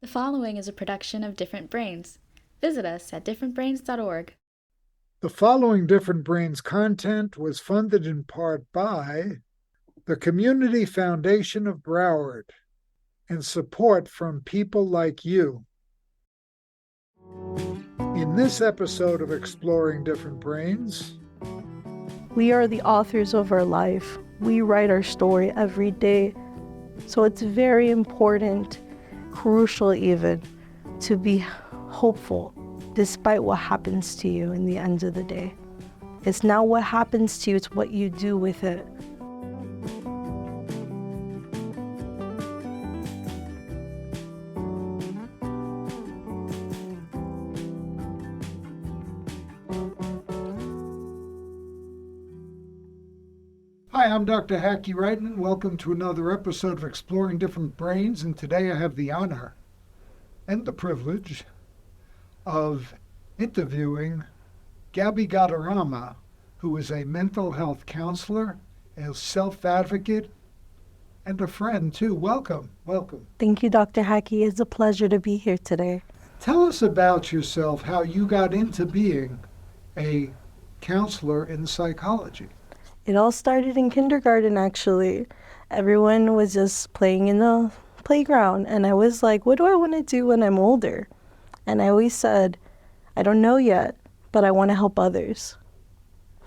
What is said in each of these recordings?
The following is a production of Different Brains. Visit us at differentbrains.org. The following Different Brains content was funded in part by the Community Foundation of Broward and support from people like you. In this episode of Exploring Different Brains, we are the authors of our life. We write our story every day. So it's very important, crucial even, to be hopeful despite what happens to you in the end of the day. It's not what happens to you, it's what you do with it. Hi, I'm Dr. Hackey Reitman. Welcome to another episode of Exploring Different Brains, and today I have the honor and the privilege of interviewing Gaby Guardarrama, who is a mental health counselor, a self-advocate, and a friend too. Welcome. Thank you, Dr. Hackey. It's a pleasure to be here today. Tell us about yourself, how you got into being a counselor in psychology. It all started in kindergarten, actually. Everyone was just playing in the playground, and I was like, what do I want to do when I'm older? And I always said, I don't know yet, but I want to help others.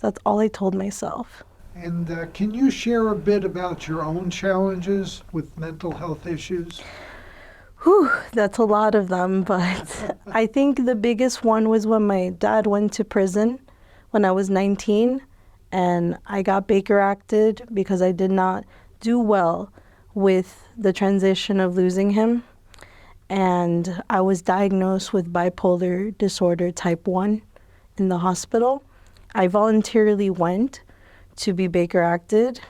That's all I told myself. And can you share a bit about your own challenges with mental health issues? Whew, that's a lot of them, but I think the biggest one was when my dad went to prison when I was 19, and I got Baker acted because I did not do well with the transition of losing him. And I was diagnosed with Bipolar Disorder Type 1 in the hospital. I voluntarily went to be Baker acted,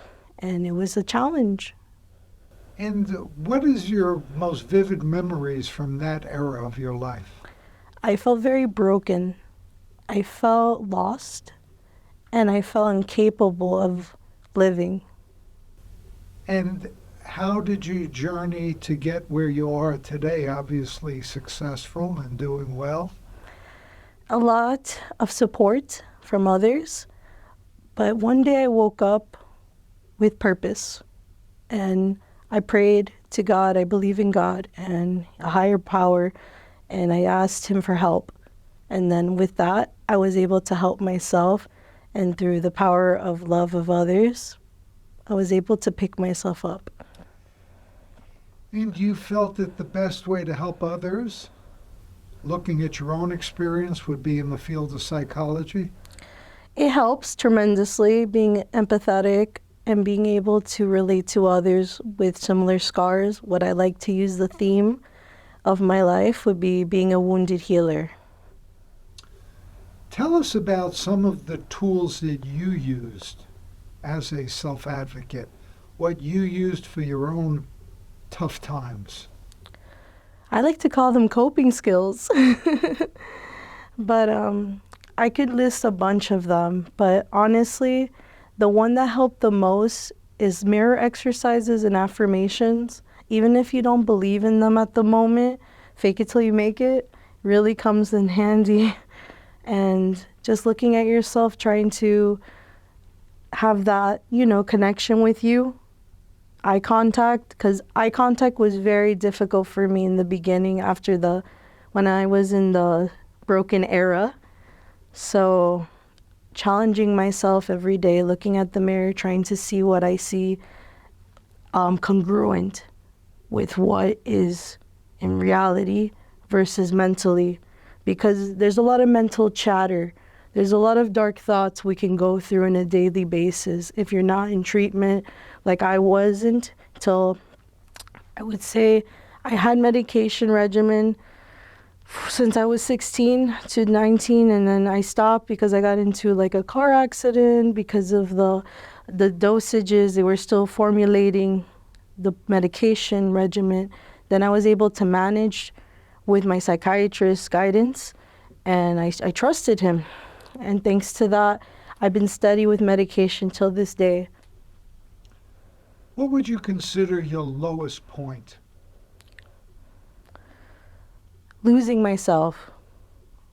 and it was a challenge. And what is your most vivid memories from that era of your life? I felt very broken. I felt lost, and I felt incapable of living. And how did you journey to get where you are today? Obviously successful and doing well. A lot of support from others, but one day I woke up with purpose, and I prayed to God. I believe in God and a higher power, and I asked him for help. And then with that, I was able to help myself, and through the power of love of others, I was able to pick myself up. And you felt that the best way to help others, looking at your own experience, would be in the field of psychology? It helps tremendously, being empathetic and being able to relate to others with similar scars. What I like to use the theme of my life would be being a wounded healer. Tell us about some of the tools that you used as a self-advocate, what you used for your own tough times. I like to call them coping skills. But I could list a bunch of them, but honestly, the one that helped the most is mirror exercises and affirmations. Even if you don't believe in them at the moment, fake it till you make it really comes in handy. And just looking at yourself, trying to have that, connection with you. Eye contact, because eye contact was very difficult for me in the beginning when I was in the broken era. So challenging myself every day, looking at the mirror, trying to see what I see congruent with what is in reality versus mentally. Because there's a lot of mental chatter. There's a lot of dark thoughts we can go through on a daily basis. If you're not in treatment, like I wasn't till, I would say, I had medication regimen since I was 16 to 19, and then I stopped because I got into like a car accident because of the dosages. They were still formulating the medication regimen. Then I was able to manage with my psychiatrist's guidance, and I trusted him. And thanks to that, I've been steady with medication till this day. What would you consider your lowest point? losing myself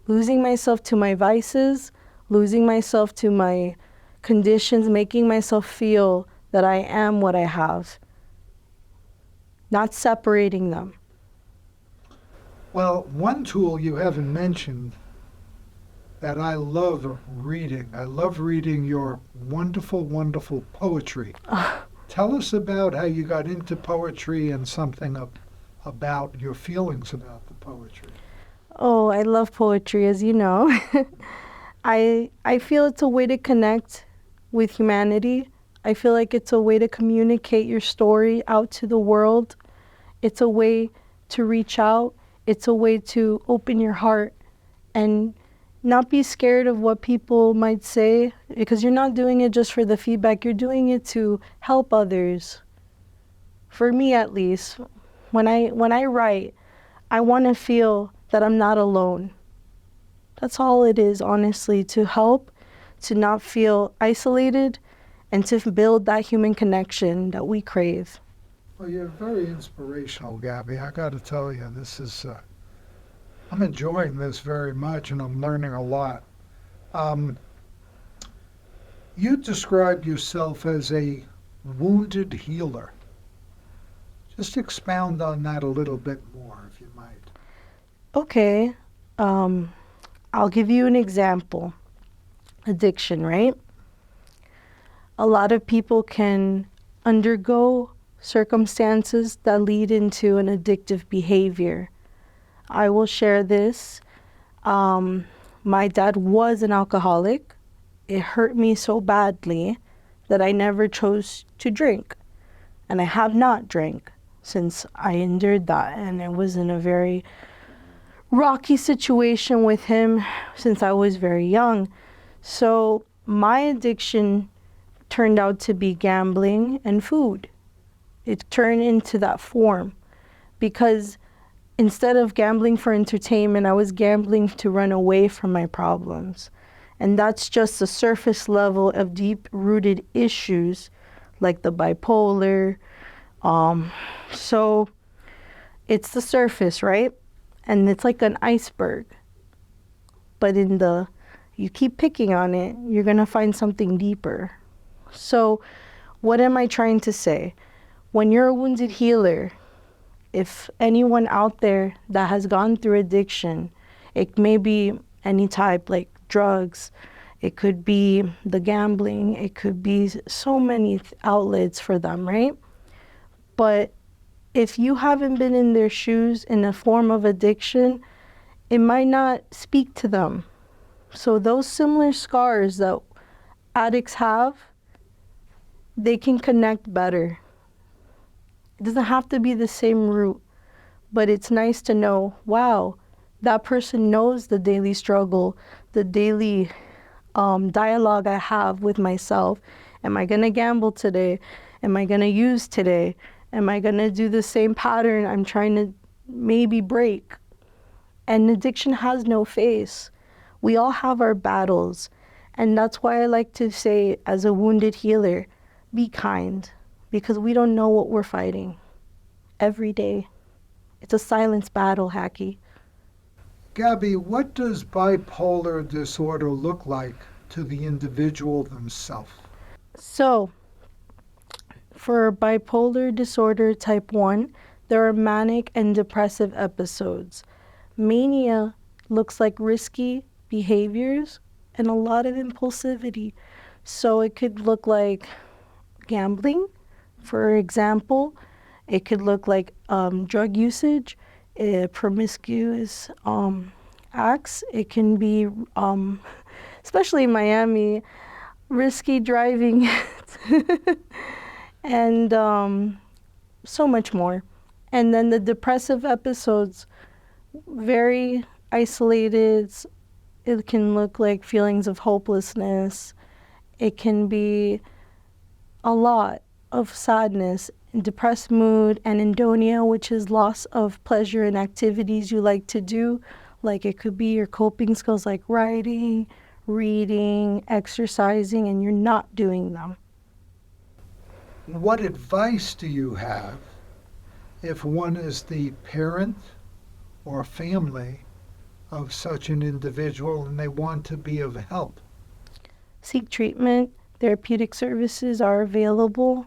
to my vices, losing myself to my conditions, making myself feel that I am what I have, not separating them. Well, one tool you haven't mentioned that I love reading. I love reading your wonderful, wonderful poetry. Tell us about how you got into poetry and something about your feelings about the poetry. Oh, I love poetry, as you know. I feel it's a way to connect with humanity. I feel like it's a way to communicate your story out to the world. It's a way to reach out. It's a way to open your heart and not be scared of what people might say, because you're not doing it just for the feedback. You're doing it to help others. For me, at least, when I write, I want to feel that I'm not alone. That's all it is, honestly, to help, to not feel isolated, and to build that human connection that we crave. Well, you're very inspirational, Gabby. I got to tell you, this is, I'm enjoying this very much, and I'm learning a lot. You describe yourself as a wounded healer. Just expound on that a little bit more, if you might. Okay, I'll give you an example. Addiction, right? A lot of people can undergo circumstances that lead into an addictive behavior. I will share this. My dad was an alcoholic. It hurt me so badly that I never chose to drink. And I have not drank since I endured that. And it was in a very rocky situation with him since I was very young. So my addiction turned out to be gambling and food. It turned into that form because instead of gambling for entertainment, I was gambling to run away from my problems. And that's just the surface level of deep-rooted issues like the bipolar. So it's the surface, right? And it's like an iceberg. But you keep picking on it, you're going to find something deeper. So what am I trying to say? When you're a wounded healer, if anyone out there that has gone through addiction, it may be any type, like drugs, it could be the gambling, it could be so many outlets for them, right? But if you haven't been in their shoes in a form of addiction, it might not speak to them. So those similar scars that addicts have, they can connect better. It doesn't have to be the same root, but it's nice to know, wow, that person knows the daily struggle, the daily dialogue I have with myself. Am I going to gamble today? Am I going to use today? Am I going to do the same pattern I'm trying to maybe break? And addiction has no face. We all have our battles. And that's why I like to say, as a wounded healer, be kind, because we don't know what we're fighting every day. It's a silence battle, Hacky. Gabby, what does bipolar disorder look like to the individual themselves? So, for bipolar disorder type 1, there are manic and depressive episodes. Mania looks like risky behaviors and a lot of impulsivity. So it could look like gambling, for example. It could look like drug usage, promiscuous acts. It can be, especially in Miami, risky driving and so much more. And then the depressive episodes, very isolated. It can look like feelings of hopelessness. It can be a lot of sadness, depressed mood, anhedonia, which is loss of pleasure in activities you like to do. Like it could be your coping skills like writing, reading, exercising, and you're not doing them. What advice do you have if one is the parent or family of such an individual and they want to be of help? Seek treatment. Therapeutic services are available.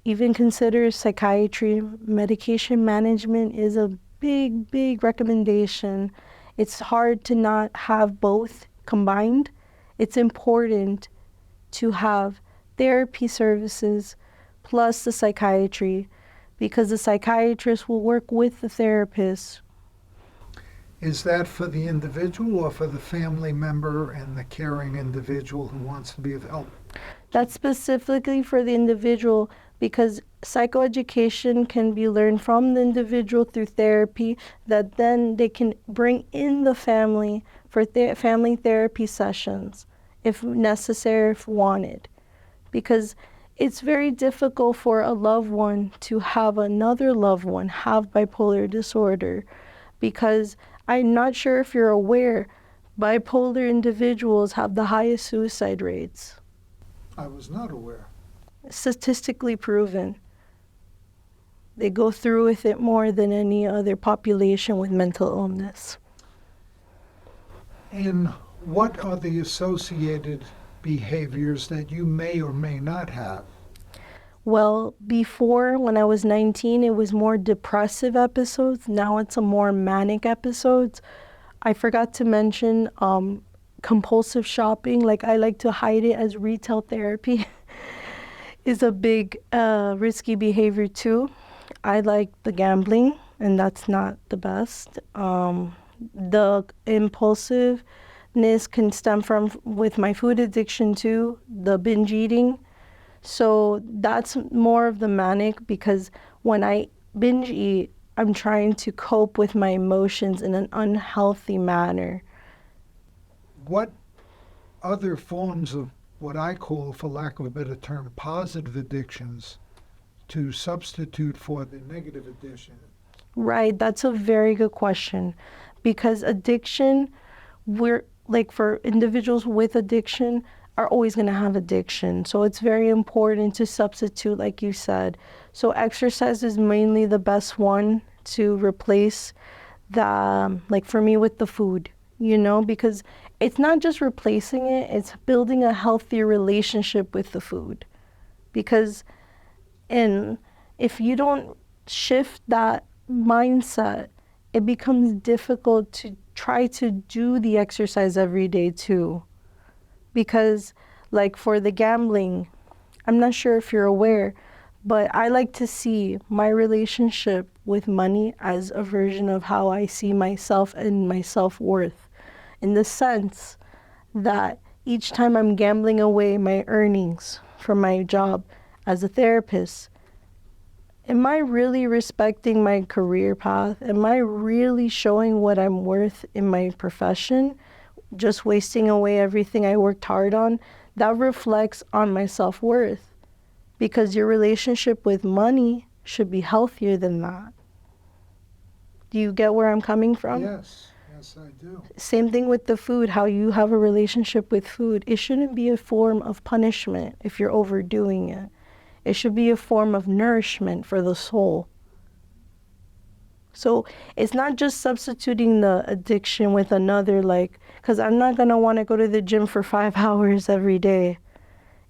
Even consider psychiatry. Medication management is a big, big recommendation. It's hard to not have both combined. It's important to have therapy services plus the psychiatry, because the psychiatrist will work with the therapist. Is that for the individual or for the family member and the caring individual who wants to be of help? That's specifically for the individual, because psychoeducation can be learned from the individual through therapy that then they can bring in the family for family therapy sessions if necessary, if wanted. Because it's very difficult for a loved one to have another loved one have bipolar disorder, because I'm not sure if you're aware, bipolar individuals have the highest suicide rates. I was not aware. Statistically proven. They go through with it more than any other population with mental illness. And what are the associated behaviors that you may or may not have? Well, before, when I was 19, it was more depressive episodes. Now it's a more manic episodes. I forgot to mention compulsive shopping. Like, I like to hide it as retail therapy. Is a big risky behavior too. I like the gambling, and that's not the best. The impulsiveness can stem from with my food addiction too, the binge eating. So that's more of the manic, because when I binge eat, I'm trying to cope with my emotions in an unhealthy manner. What other forms of what I call, for lack of a better term, positive addictions to substitute for the negative addiction? Right, that's a very good question, because addiction, we're like, for individuals with addiction, are always going to have addiction. So it's very important to substitute, like you said. So exercise is mainly the best one to replace the, like for me with the food, because it's not just replacing it, it's building a healthier relationship with the food. Because if you don't shift that mindset, it becomes difficult to try to do the exercise every day too. Because like for the gambling, I'm not sure if you're aware, but I like to see my relationship with money as a version of how I see myself and my self-worth, in the sense that each time I'm gambling away my earnings from my job as a therapist, am I really respecting my career path? Am I really showing what I'm worth in my profession? Just wasting away everything I worked hard on? That reflects on my self-worth, because your relationship with money should be healthier than that. Do you get where I'm coming from? Yes, I do. Same thing with the food, how you have a relationship with food. It shouldn't be a form of punishment if you're overdoing it. It should be a form of nourishment for the soul. So it's not just substituting the addiction with another, because I'm not going to want to go to the gym for 5 hours every day.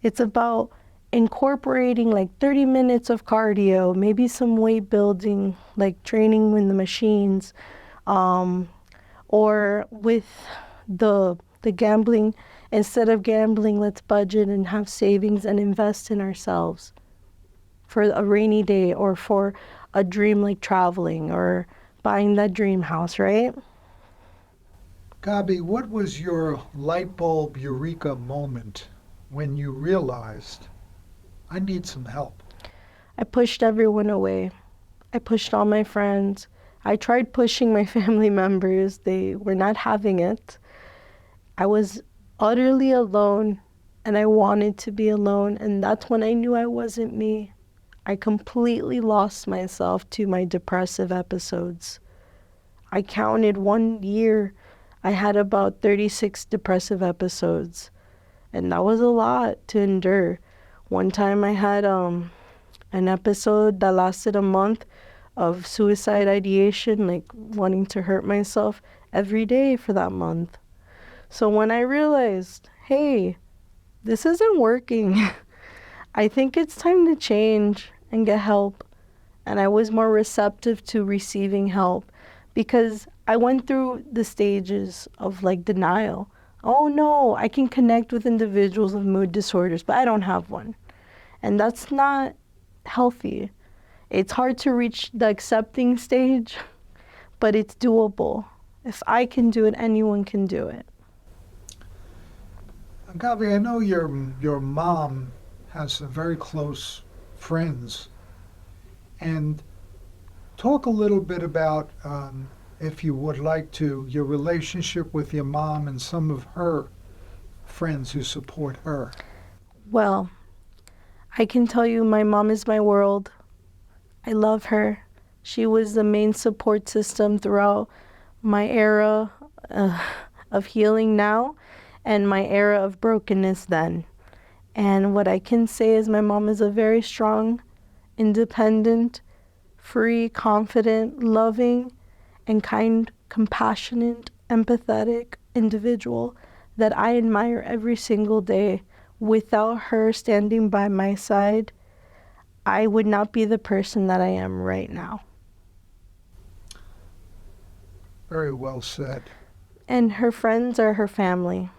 It's about incorporating 30 minutes of cardio, maybe some weight building, like training with the machines, or with the gambling. Instead of gambling, let's budget and have savings and invest in ourselves for a rainy day, or for a dream like traveling or buying that dream house, right? Gaby, what was your light bulb eureka moment when you realized, I need some help? I pushed everyone away. I pushed all my friends. I tried pushing my family members. They were not having it. I was utterly alone, and I wanted to be alone, and that's when I knew I wasn't me. I completely lost myself to my depressive episodes. I counted 1 year, I had about 36 depressive episodes, and that was a lot to endure. One time I had an episode that lasted a month of suicide ideation, like wanting to hurt myself every day for that month. So when I realized, hey, this isn't working, I think it's time to change and get help. And I was more receptive to receiving help because I went through the stages of like denial. Oh no, I can connect with individuals with mood disorders, but I don't have one. And that's not healthy. It's hard to reach the accepting stage, but it's doable. If I can do it, anyone can do it. Gabby, I know your mom has some very close friends, and talk a little bit about, if you would like to, your relationship with your mom and some of her friends who support her. Well, I can tell you my mom is my world. I love her. She was the main support system throughout my era of healing now and my era of brokenness then. And what I can say is my mom is a very strong, independent, free, confident, loving, and kind, compassionate, empathetic individual that I admire every single day. Without her standing by my side, I would not be the person that I am right now. Very well said. And her friends are her family.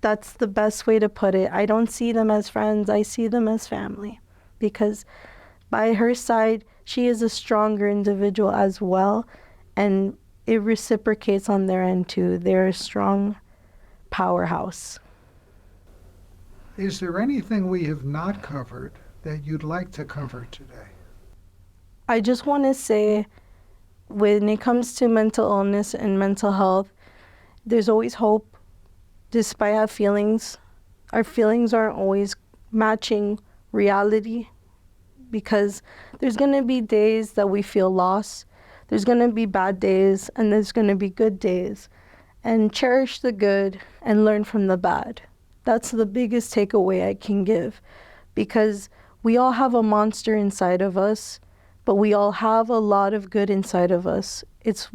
That's the best way to put it. I don't see them as friends, I see them as family. Because by her side, she is a stronger individual as well, and it reciprocates on their end too. They're a strong powerhouse. Is there anything we have not covered that you'd like to cover today? I just want to say, when it comes to mental illness and mental health, there's always hope. Despite our feelings aren't always matching reality, because there's going to be days that we feel lost. There's going to be bad days, and there's going to be good days. And cherish the good and learn from the bad. That's the biggest takeaway I can give, because we all have a monster inside of us, but we all have a lot of good inside of us. It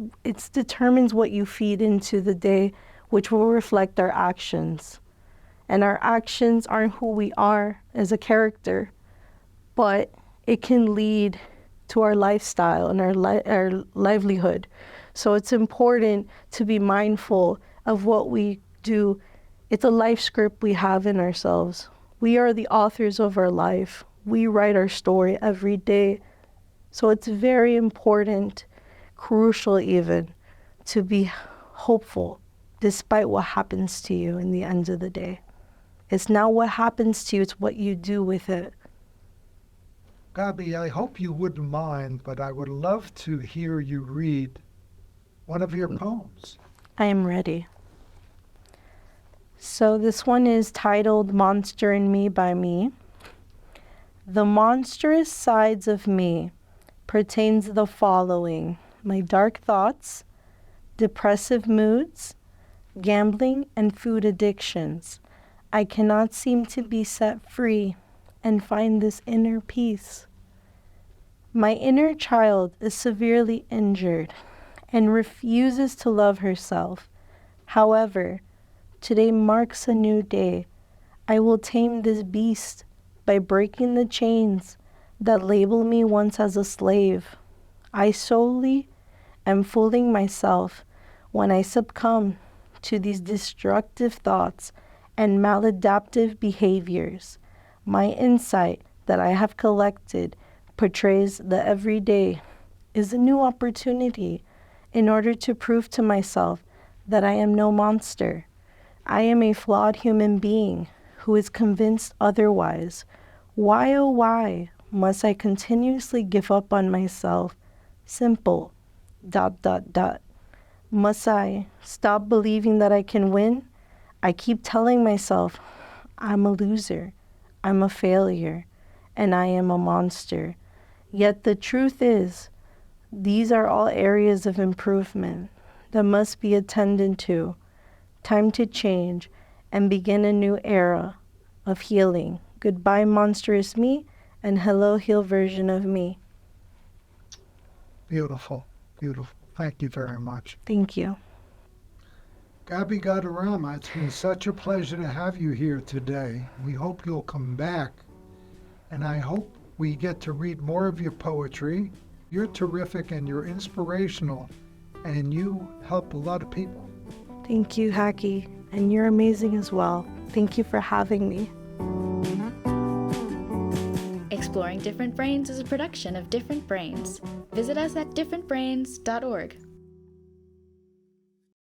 determines what you feed into the day, which will reflect our actions. And our actions aren't who we are as a character, but it can lead to our lifestyle and our livelihood. So it's important to be mindful of what we do. It's a life script we have in ourselves. We are the authors of our life. We write our story every day. So it's very important, crucial even, to be hopeful despite what happens to you in the end of the day. It's not what happens to you, it's what you do with it. Gabby, I hope you wouldn't mind, but I would love to hear you read one of your poems. I am ready. So this one is titled Monster in Me by me. The monstrous sides of me pertains the following: my dark thoughts, depressive moods, gambling, and food addictions. I cannot seem to be set free and find this inner peace. My inner child is severely injured and refuses to love herself. However, today marks a new day. I will tame this beast by breaking the chains that label me once as a slave. I solely am fooling myself when I succumb to these destructive thoughts and maladaptive behaviors. My insight that I have collected portrays the everyday is a new opportunity in order to prove to myself that I am no monster. I am a flawed human being who is convinced otherwise. Why, oh why, must I continuously give up on myself? Simple. ... Must I stop believing that I can win? I keep telling myself, I'm a loser, I'm a failure, and I am a monster. Yet the truth is, these are all areas of improvement that must be attended to. Time to change and begin a new era of healing. Goodbye, monstrous me, and hello, healed version of me. Beautiful, beautiful. Thank you very much. Thank you. Gaby Guardarrama, it's been such a pleasure to have you here today. We hope you'll come back, and I hope we get to read more of your poetry. You're terrific and you're inspirational, and you help a lot of people. Thank you, Hacky. And you're amazing as well. Thank you for having me. Exploring Different Brains is a production of Different Brains. Visit us at differentbrains.org.